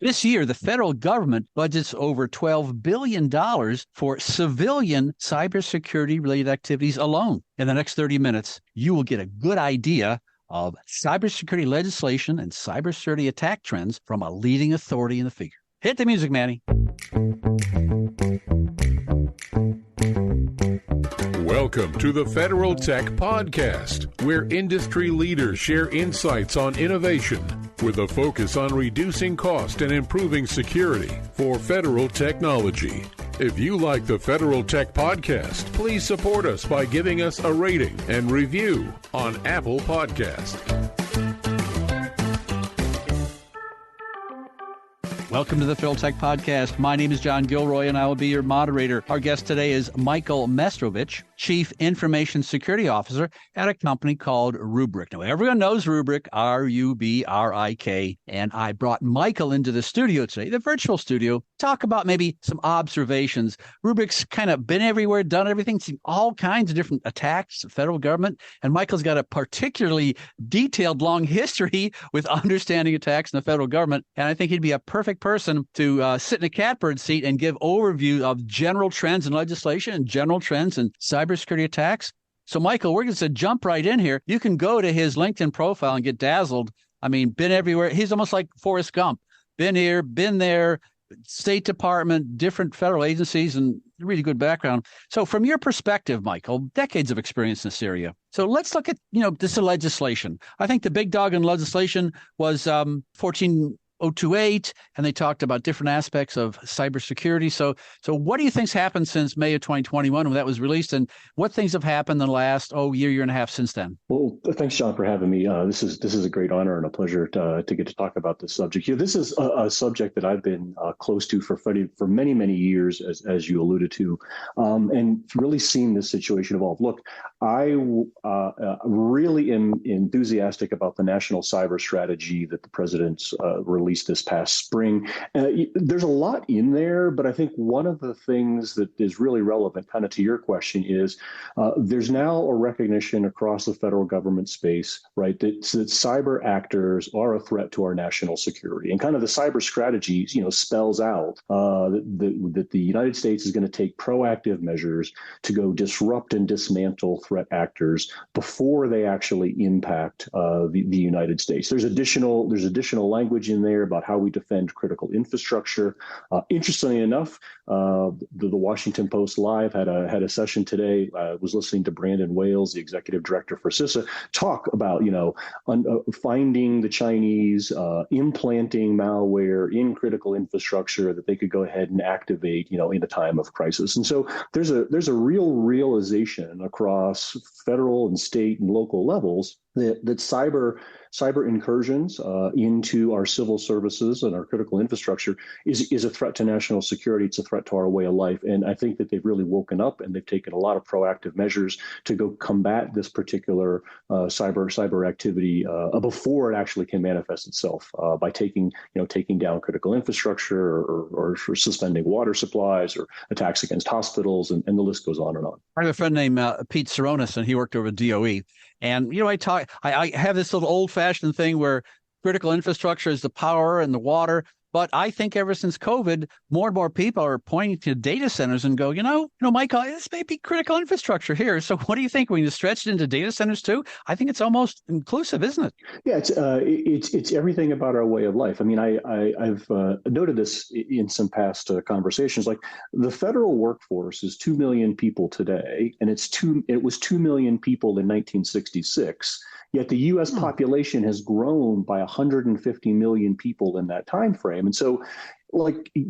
This year, the federal government budgets over $12 billion for civilian cybersecurity-related activities alone. In the next 30 minutes, you will get a good idea of cybersecurity legislation and cybersecurity attack trends from a leading authority in the field. Hit the music, Manny. Welcome to the Federal Tech Podcast, where industry leaders share insights on innovation with a focus on reducing cost and improving security for federal technology. If you like the Federal Tech Podcast, please support us by giving us a rating and review on Apple Podcast. Welcome to the Federal Tech Podcast. My name is John Gilroy, and I will be your moderator. Our guest today is Michael Mestrovich, Chief Information Security Officer at a company called Rubrik. Now, everyone knows Rubrik, R-U-B-R-I-K, and I brought Michael into the studio today, the virtual studio, talk about maybe some observations. Rubrik's kind of been everywhere, done everything, seen all kinds of different attacks, the federal government, and Michael's got a particularly detailed, long history with understanding attacks in the federal government, and I think he'd be a perfect person to sit in a catbird seat and give overview of general trends in legislation and general trends in cybersecurity attacks. So, Michael, we're going to jump right in here. You can go to his LinkedIn profile and get dazzled. I mean, been everywhere. He's almost like Forrest Gump. Been here, been there, State Department, different federal agencies, and really good background. So from your perspective, Michael, decades of experience in this area. So let's look at, this legislation. I think the big dog in legislation was 14028, and they talked about different aspects of cybersecurity. So what do you think's happened since May of 2021 when that was released, and what things have happened in the last year and a half since then? Well, thanks, John, for having me. This is a great honor and a pleasure to get to talk about this subject. This is a subject that I've been close to for many, many years, as you alluded to, and really seen this situation evolve. Look, I really am enthusiastic about the national cyber strategy that the president's released this past spring. There's a lot in there, but I think one of the things that is really relevant, kind of to your question, is there's now a recognition across the federal government space, right, that cyber actors are a threat to our national security. And kind of the cyber strategy, spells out that the United States is going to take proactive measures to go disrupt and dismantle threat actors before they actually impact the United States. There's additional language in there about how we defend critical infrastructure. Interestingly enough, the Washington Post Live had a session today. I was listening to Brandon Wales, the executive director for CISA, talk about finding the Chinese implanting malware in critical infrastructure that they could go ahead and activate in a time of crisis. And so there's a real realization across federal and state and local levels that cyber incursions into our civil services and our critical infrastructure is a threat to national security. It's a threat to our way of life. And I think that they've really woken up and they've taken a lot of proactive measures to go combat this particular cyber activity before it actually can manifest itself by taking down critical infrastructure or suspending water supplies or attacks against hospitals, and the list goes on and on. I have a friend named Pete Saronis, and he worked over at DOE. And, I have this little old-fashioned thing where critical infrastructure is the power and the water. But I think ever since COVID, more and more people are pointing to data centers and go, Michael, this may be critical infrastructure here. So what do you think? When you stretch it into data centers too? I think it's almost inclusive, isn't it? Yeah, it's everything about our way of life. I mean, I've noted this in some past conversations. Like the federal workforce is 2 million people today, and it was 2 million people in 1966. Yet the U.S. population has grown by 150 million people in that time frame. And so,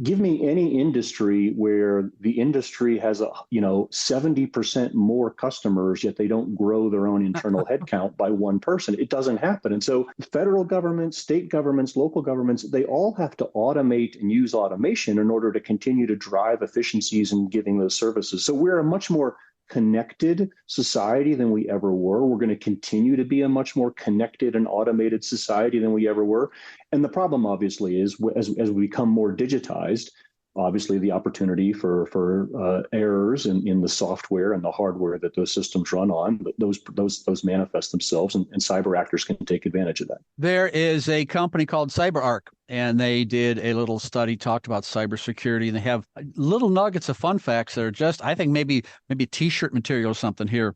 give me any industry where the industry has 70% more customers, yet they don't grow their own internal headcount by one person. It doesn't happen. And so federal governments, state governments, local governments, they all have to automate and use automation in order to continue to drive efficiencies in giving those services. So we're a much more connected society than we ever were. We're going to continue to be a much more connected and automated society than we ever were. And the problem, obviously, is as we become more digitized, obviously the opportunity for errors in the software and the hardware that those systems run on. But those manifest themselves, and cyber actors can take advantage of that. There is a company called CyberArk, and they did a little study, talked about cybersecurity, and they have little nuggets of fun facts that are just, I think, maybe T-shirt material or something here.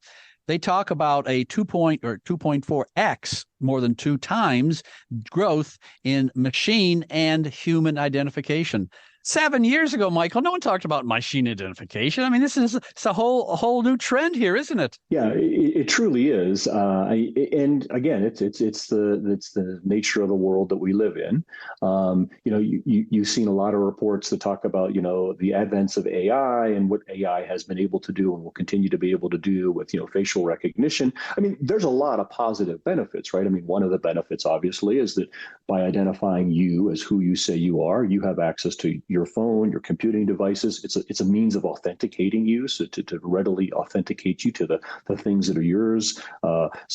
They talk about a 2.4x, more than 2 times growth in machine and human identification. 7 years ago, Michael, no one talked about machine identification. I mean, it's a whole new trend here, isn't it? Yeah, it truly is. And again, it's the nature of the world that we live in. You've seen a lot of reports that talk about the advents of AI and what AI has been able to do and will continue to be able to do with facial recognition. I mean, there's a lot of positive benefits, right? I mean, one of the benefits obviously is that by identifying you as who you say you are, you have access to your phone, your computing devices. It's a means of authenticating you, so to readily authenticate you to the things that are yours,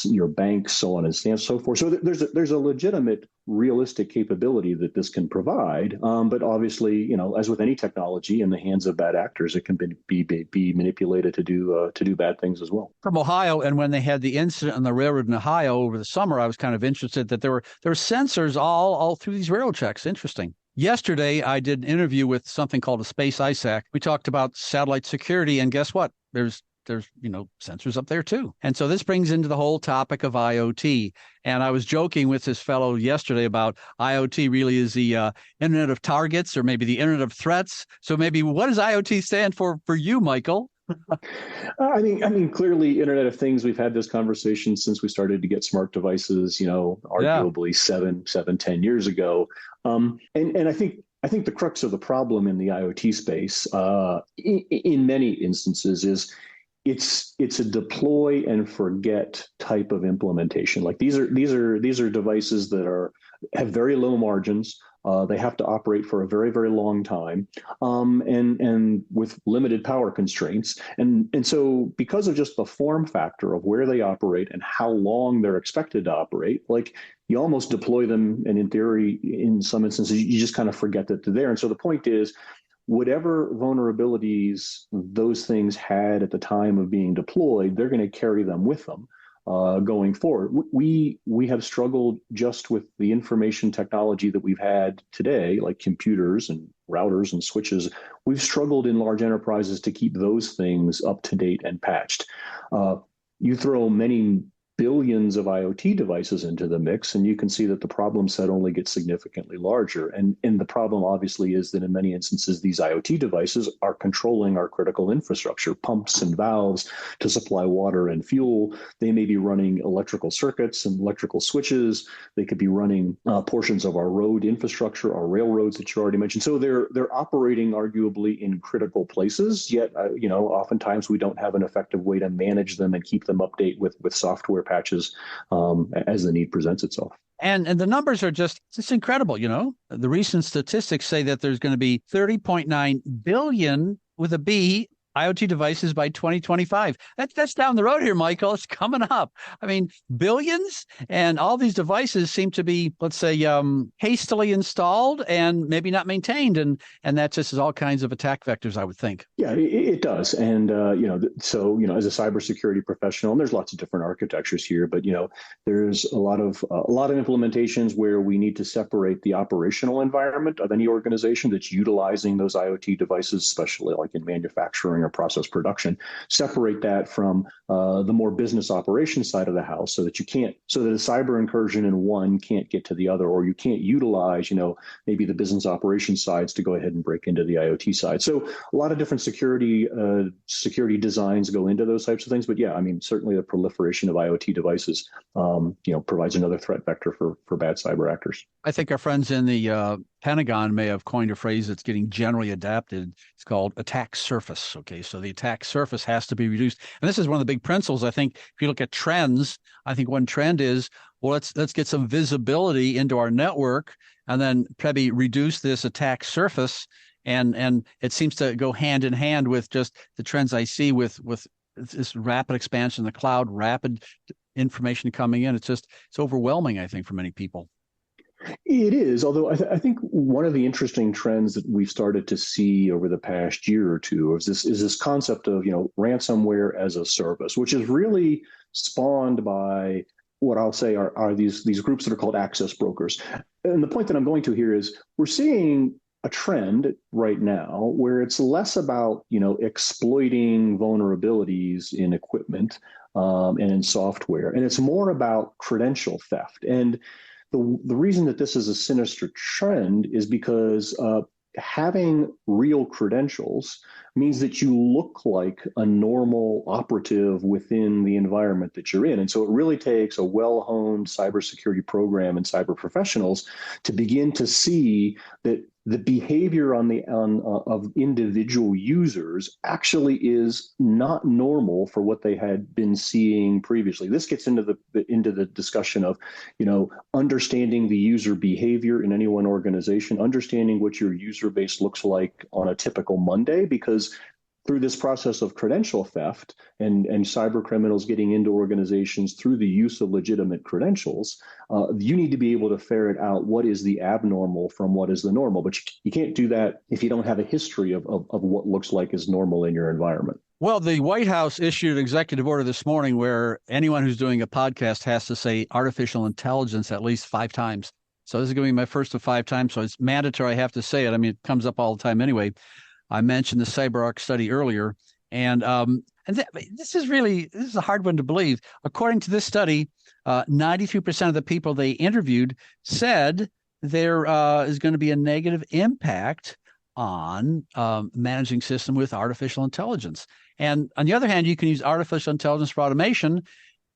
your bank, so on and so forth. So there's a legitimate, realistic capability that this can provide. But obviously, as with any technology in the hands of bad actors, it can be manipulated to do bad things as well. From Ohio, and when they had the incident on the railroad in Ohio over the summer, I was kind of interested that there were sensors all through these railroad checks. Interesting. Yesterday, I did an interview with something called a Space ISAC. We talked about satellite security, and guess what? There's sensors up there too. And so this brings into the whole topic of IoT. And I was joking with this fellow yesterday about IoT really is the Internet of Targets, or maybe the Internet of Threats. So maybe what does IoT stand for you, Michael? I mean, clearly, Internet of Things. We've had this conversation since we started to get smart devices. Arguably 10 years ago. And I think the crux of the problem in the IoT space, in many instances, is it's a deploy and forget type of implementation. Like these are devices that have very low margins. They have to operate for a very, very long time, and with limited power constraints. And so because of just the form factor of where they operate and how long they're expected to operate, like you almost deploy them, and in theory, in some instances, you just kind of forget that they're there. And so the point is, whatever vulnerabilities those things had at the time of being deployed, they're going to carry them with them. Going forward, we have struggled just with the information technology that we've had today, like computers and routers and switches. We've struggled in large enterprises to keep those things up to date and patched. You throw many billions of IoT devices into the mix, and you can see that the problem set only gets significantly larger. And the problem obviously is that in many instances, these IoT devices are controlling our critical infrastructure, pumps and valves to supply water and fuel. They may be running electrical circuits and electrical switches. They could be running portions of our road infrastructure, our railroads that you already mentioned. So they're operating arguably in critical places, yet oftentimes we don't have an effective way to manage them and keep them update with software patches as the need presents itself. And the numbers are just incredible. The recent statistics say that there's going to be 30.9 billion with a B IoT devices by 2025. That's down the road here, Michael. It's coming up. I mean, billions, and all these devices seem to be, let's say, hastily installed and maybe not maintained, and that just is all kinds of attack vectors, I would think. Yeah, it does, and so as a cybersecurity professional, and there's lots of different architectures here, but there's a lot of implementations where we need to separate the operational environment of any organization that's utilizing those IoT devices, especially like in manufacturing or process production, separate that from the more business operations side of the house, so that a cyber incursion in one can't get to the other, or you can't utilize, maybe the business operations sides to go ahead and break into the IoT side. So a lot of different security designs go into those types of things. But yeah, I mean, certainly the proliferation of IoT devices, provides another threat vector for bad cyber actors. I think our friends in the Pentagon may have coined a phrase that's getting generally adapted. It's called attack surface. Okay, so the attack surface has to be reduced, and this is one of the big principles. I think if you look at trends, I think one trend is, well, let's get some visibility into our network, and then probably reduce this attack surface. And it seems to go hand in hand with just the trends I see with this rapid expansion in the cloud, rapid information coming in. It's overwhelming, I think, for many people. It is, although I think one of the interesting trends that we've started to see over the past year or two is this concept of ransomware as a service, which is really spawned by what I'll say are these groups that are called access brokers. And the point that I'm going to here is we're seeing a trend right now where it's less about exploiting vulnerabilities in equipment and in software, and it's more about credential theft. And the reason that this is a sinister trend is because having real credentials means that you look like a normal operative within the environment that you're in. And so it really takes a well-honed cybersecurity program and cyber professionals to begin to see that the behavior of individual users actually is not normal for what they had been seeing previously. This gets into the discussion of, understanding the user behavior in any one organization, understanding what your user base looks like on a typical Monday, because through this process of credential theft and cyber criminals getting into organizations through the use of legitimate credentials, you need to be able to ferret out what is the abnormal from what is the normal. But you can't do that if you don't have a history of what looks like is normal in your environment. Well, the White House issued an executive order this morning where anyone who's doing a podcast has to say artificial intelligence at least 5 times. So this is going to be my first of 5 times. So it's mandatory. I have to say it. I mean, it comes up all the time anyway. I mentioned the CyberArk study earlier, and this is a hard one to believe. According to this study, 92% of the people they interviewed said there is going to be a negative impact on managing system with artificial intelligence. And on the other hand, you can use artificial intelligence for automation,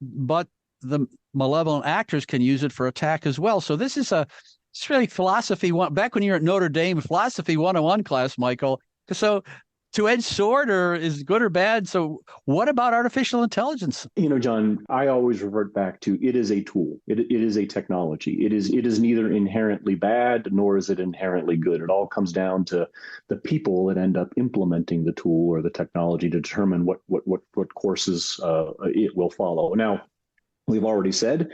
but the malevolent actors can use it for attack as well. So this is it's really philosophy one. Back when you were at Notre Dame, philosophy 101 class, Michael. So two-edged sword, or is good or bad? So what about artificial intelligence? John, I always revert back to it is a tool. It is a technology. It is neither inherently bad nor is it inherently good. It all comes down to the people that end up implementing the tool or the technology to determine what courses it will follow. Now, we've already said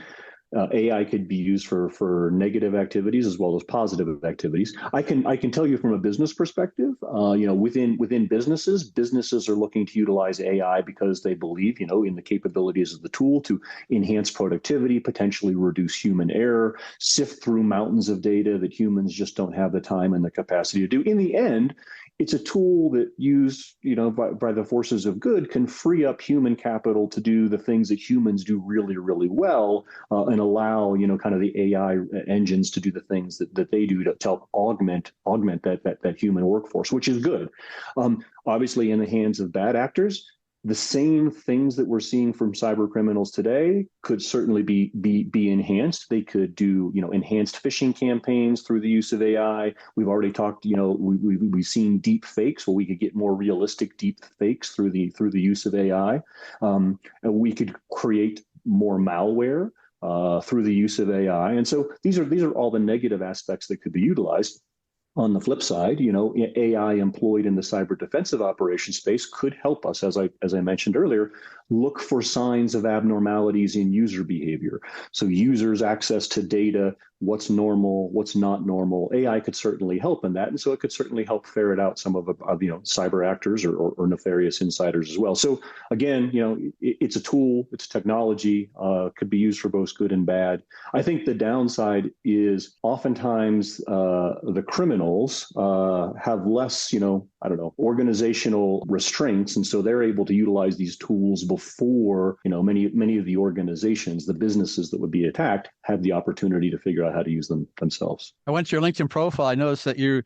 AI could be used for negative activities as well as positive activities. I can tell you from a business perspective, within businesses are looking to utilize AI because they believe, in the capabilities of the tool to enhance productivity, potentially reduce human error, sift through mountains of data that humans just don't have the time and the capacity to do. In the end, it's a tool that used, by the forces of good can free up human capital to do the things that humans do really, really well, and allow, kind of the AI engines to do the things that they do to help augment that human workforce, which is good. Obviously, in the hands of bad actors, the same things that we're seeing from cyber criminals today could certainly be enhanced. They could do, enhanced phishing campaigns through the use of AI. We've already talked, we've seen deep fakes where we could get more realistic deep fakes through the use of AI. And we could create more malware through the use of AI. And so these are all the negative aspects that could be utilized. On the flip side, AI employed in the cyber defensive operations space could help us, as I mentioned earlier, look for signs of abnormalities in user behavior. So users' access to data, what's normal, what's not normal. AI could certainly help in that, and so it could certainly help ferret out some of cyber actors or nefarious insiders as well. So again, it's a tool, it's technology, could be used for both good and bad. I think the downside is oftentimes the criminals have less, organizational restraints, and so they're able to utilize these tools before many of the organizations, the businesses that would be attacked, have the opportunity to figure out how to use them themselves. I went to your LinkedIn profile. I noticed that you're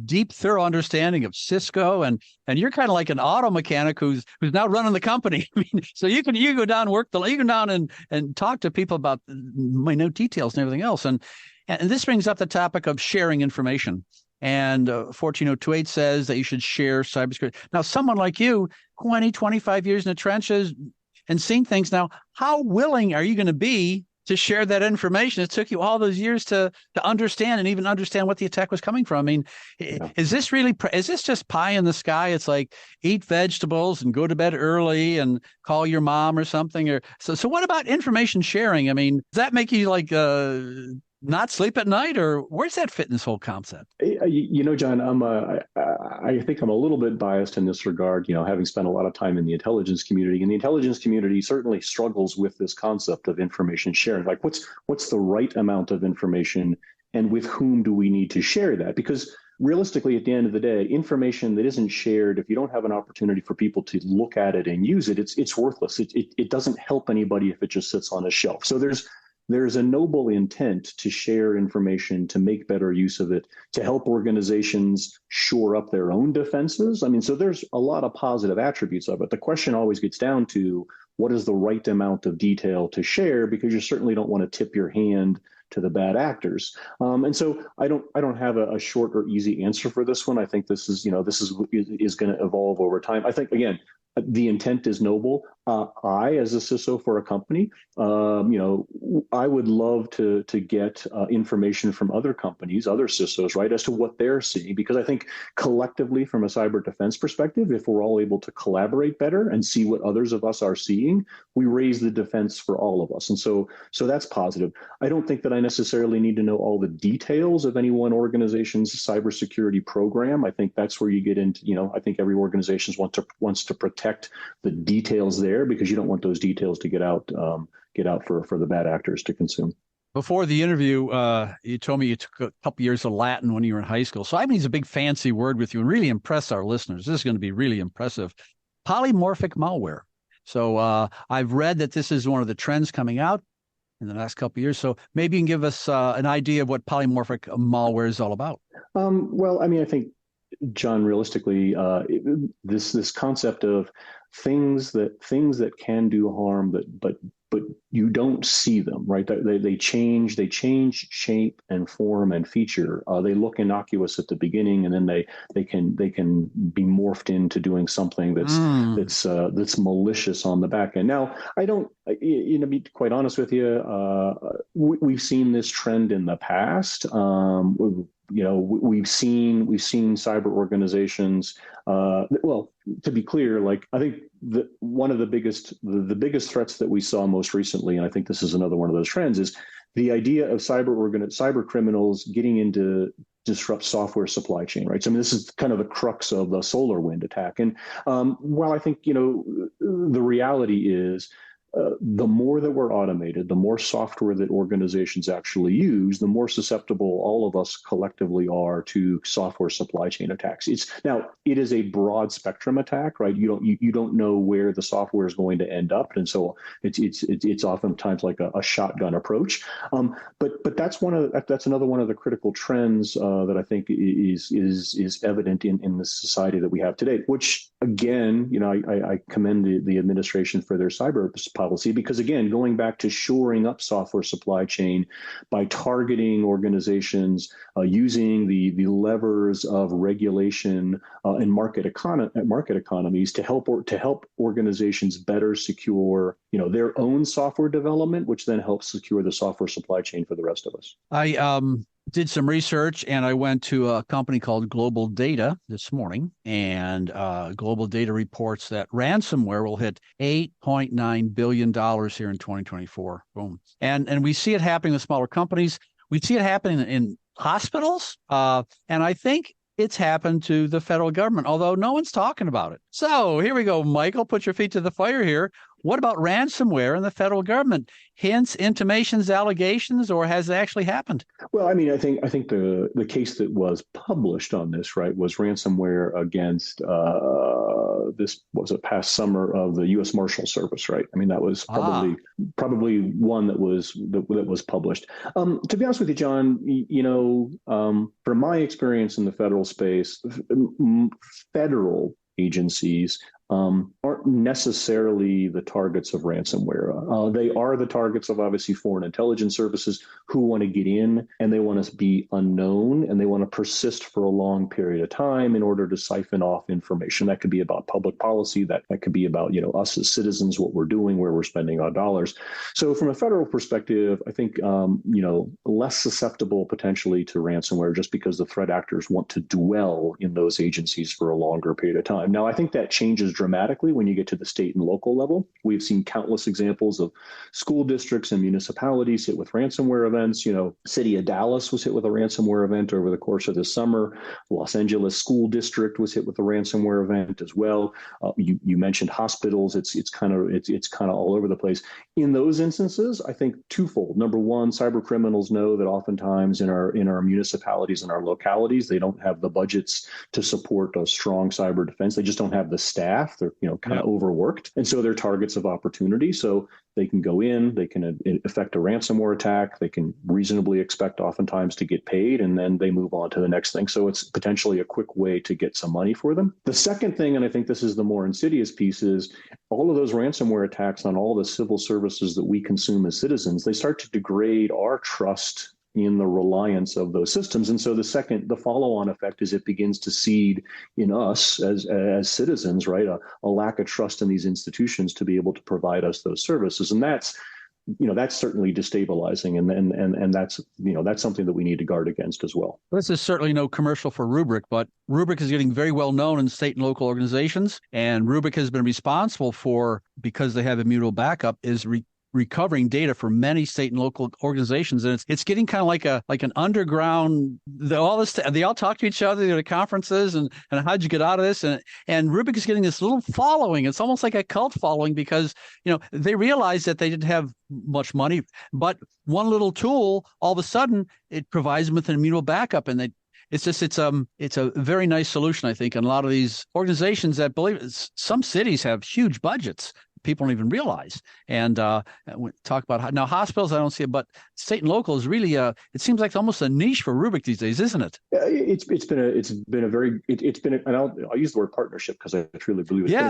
deep, thorough understanding of Cisco, and you're kind of like an auto mechanic who's now running the company. I mean, so you go down and talk to people about minute details and everything else. And this brings up the topic of sharing information. And 14028 says that you should share cybersecurity. Now, someone like you, 20, 25 years in the trenches and seen things now, how willing are you going to be to share that information? It took you all those years to understand and even understand what the attack was coming from. I mean, is this just pie in the sky? It's like eat vegetables and go to bed early and call your mom or something. So what about information sharing? I mean, does that make you like not sleep at night, or where's that fit in this whole concept? John, I think I'm a little bit biased in this regard, having spent a lot of time in the intelligence community, and the intelligence community certainly struggles with this concept of information sharing. Like what's the right amount of information and with whom do we need to share that? Because realistically, at the end of the day, information that isn't shared, if you don't have an opportunity for people to look at it and use it, it's worthless. It doesn't help anybody if it just sits on a shelf. So there's a noble intent to share information, to make better use of it, to help organizations shore up their own defenses. I mean, so there's a lot of positive attributes of it. The question always gets down to what is the right amount of detail to share, because you certainly don't want to tip your hand to the bad actors. And so I don't have a short or easy answer for this one. I think this is going to evolve over time. I think, again, the intent is noble. I, as a CISO for a company, I would love to get information from other companies, other CISOs, right, as to what they're seeing. Because I think collectively, from a cyber defense perspective, if we're all able to collaborate better and see what others of us are seeing, we raise the defense for all of us. And so that's positive. I don't think that I necessarily need to know all the details of any one organization's cybersecurity program. I think that's where you get into, I think every organization wants to protect the details there, because you don't want those details to get out for the bad actors to consume. Before the interview, you told me you took a couple years of Latin when you were in high school. So I mean, it's a big fancy word with you and really impress our listeners. This is going to be really impressive. Polymorphic malware. So I've read that this is one of the trends coming out in the last couple of years. So maybe you can give us an idea of what polymorphic malware is all about. Well, I mean, I think, John, realistically, this concept of things that can do harm, but you don't see them, right? They change shape and form and feature. They look innocuous at the beginning, and then they can be morphed into doing something that's malicious on the back end. Now, I don't, to be quite honest with you, we've seen this trend in the past. We've seen cyber organizations. Well, to be clear, like, I think that one of the biggest threats that we saw most recently, and I think this is another one of those trends, is the idea of cyber criminals getting into disrupt software supply chain, right? So I mean, this is kind of the crux of the SolarWinds attack. And while I think the reality is, the more that we're automated, the more software that organizations actually use, the more susceptible all of us collectively are to software supply chain attacks. It is a broad spectrum attack, right? You don't know where the software is going to end up, and so it's oftentimes like a shotgun approach. But that's another one of the critical trends that I think is evident in the society that we have today. Which, again, I commend the administration for their cyber policy, because, again, going back to shoring up software supply chain by targeting organizations, using the levers of regulation and market economies to help organizations better secure their own software development, which then helps secure the software supply chain for the rest of us. I did some research, and I went to a company called Global Data this morning, and Global Data reports that ransomware will hit $8.9 billion here in 2024. Boom. And we see it happening with smaller companies. We see it happening in hospitals, and I think it's happened to the federal government, although no one's talking about it. So here we go, Michael, put your feet to the fire here. What about ransomware in the federal government? Hints, intimations, allegations, or has it actually happened? Well, I mean, I think the case that was published on this, right, was ransomware against this was a past summer of the U.S. Marshal Service, right? I mean, that was probably one that was published. To be honest with you, John, from my experience in the federal space, federal agencies aren't necessarily the targets of ransomware. They are the targets of, obviously, foreign intelligence services who want to get in, and they want to be unknown, and they want to persist for a long period of time in order to siphon off information. That could be about public policy. That could be about us as citizens, what we're doing, where we're spending our dollars. So from a federal perspective, I think less susceptible potentially to ransomware, just because the threat actors want to dwell in those agencies for a longer period of time. Now, I think that changes dramatically when you get to the state and local level. We've seen countless examples of school districts and municipalities hit with ransomware events. City of Dallas was hit with a ransomware event over the course of this summer. Los Angeles School District was hit with a ransomware event as well. You mentioned hospitals. It's kind of all over the place. In those instances, I think twofold. Number one, cyber criminals know that oftentimes in our municipalities and our localities, they don't have the budgets to support a strong cyber defense. They just don't have the staff. They're kind of overworked, and so they're targets of opportunity. So they can go in, they can effect a ransomware attack, they can reasonably expect oftentimes to get paid, and then they move on to the next thing. So it's potentially a quick way to get some money for them. The second thing, and I think this is the more insidious piece, is all of those ransomware attacks on all the civil services that we consume as citizens, they start to degrade our trust in the reliance of those systems. And so the follow-on effect is it begins to seed in us as citizens, right? A lack of trust in these institutions to be able to provide us those services. And that's certainly destabilizing. And that's something that we need to guard against as well. This is certainly no commercial for Rubrik, but Rubrik is getting very well known in state and local organizations. And Rubrik has been responsible for, because they have immutable backup, is recovering data for many state and local organizations, and it's getting kind of like an underground. They all talk to each other. They go to conferences, and how'd you get out of this? And Rubrik is getting this little following. It's almost like a cult following because they realized that they didn't have much money, but one little tool, all of a sudden, it provides them with an immutable backup, and it's a very nice solution, I think. And a lot of these organizations that believe some cities have huge budgets. People don't even realize. And we talk about now hospitals, I don't see it, but state and local is really it seems like almost a niche for Rubrik these days, isn't it? It's been and I'll use the word partnership because I truly believe it's been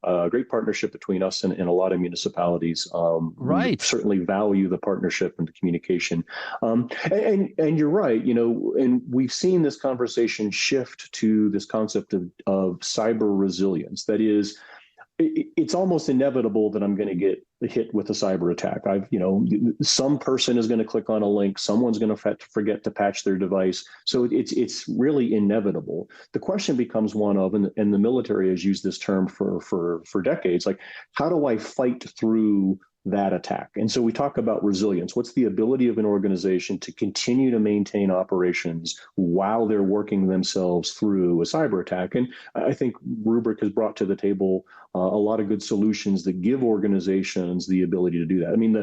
a great partnership between us and a lot of municipalities. Right. We certainly value the partnership and the communication. And you're right, and we've seen this conversation shift to this concept of cyber resilience. That is, it's almost inevitable that I'm going to get hit with a cyber attack. Some person is going to click on a link. Someone's going to forget to patch their device. So it's really inevitable. The question becomes one of, and the military has used this term for decades, like, how do I fight through that attack? And so we talk about resilience. What's the ability of an organization to continue to maintain operations while they're working themselves through a cyber attack? And I think Rubrik has brought to the table a lot of good solutions that give organizations the ability to do that. I mean,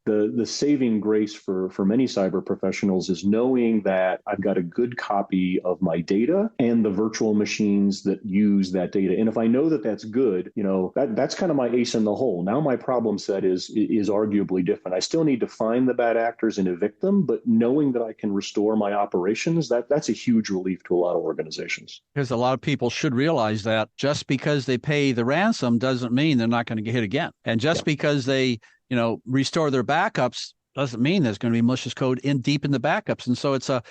the saving grace for many cyber professionals is knowing that I've got a good copy of my data and the virtual machines that use that data. And if I know that that's good, that's kind of my ace in the hole. Now my problem set is arguably different. I still need to find the bad actors and evict them, but knowing that I can restore my operations, that's a huge relief to a lot of organizations. Because a lot of people should realize that just because they pay the ransom doesn't mean they're not going to get hit again. And just because they restore their backups doesn't mean there's going to be malicious code deep in the backups. And so it's a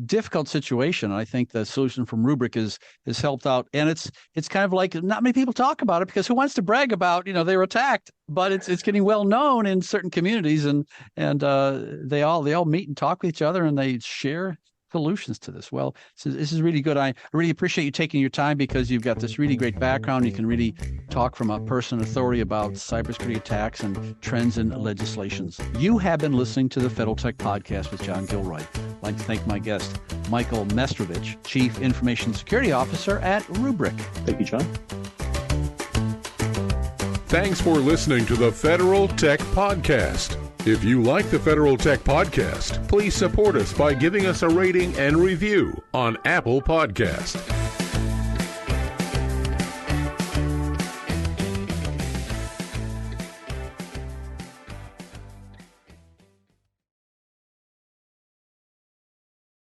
difficult situation. I think the solution from Rubrik is helped out. And it's kind of like not many people talk about it because who wants to brag about, they were attacked, but it's getting well known in certain communities and they all meet and talk with each other and they share solutions to this. Well, this is really good. I really appreciate you taking your time because you've got this really great background. You can really talk from a person of authority about cybersecurity attacks and trends in legislations. You have been listening to the Federal Tech Podcast with John Gilroy. I'd like to thank my guest, Michael Mestrovich, Chief Information Security Officer at Rubrik. Thank you, John. Thanks for listening to the Federal Tech Podcast. If you like the Federal Tech Podcast, please support us by giving us a rating and review on Apple Podcasts.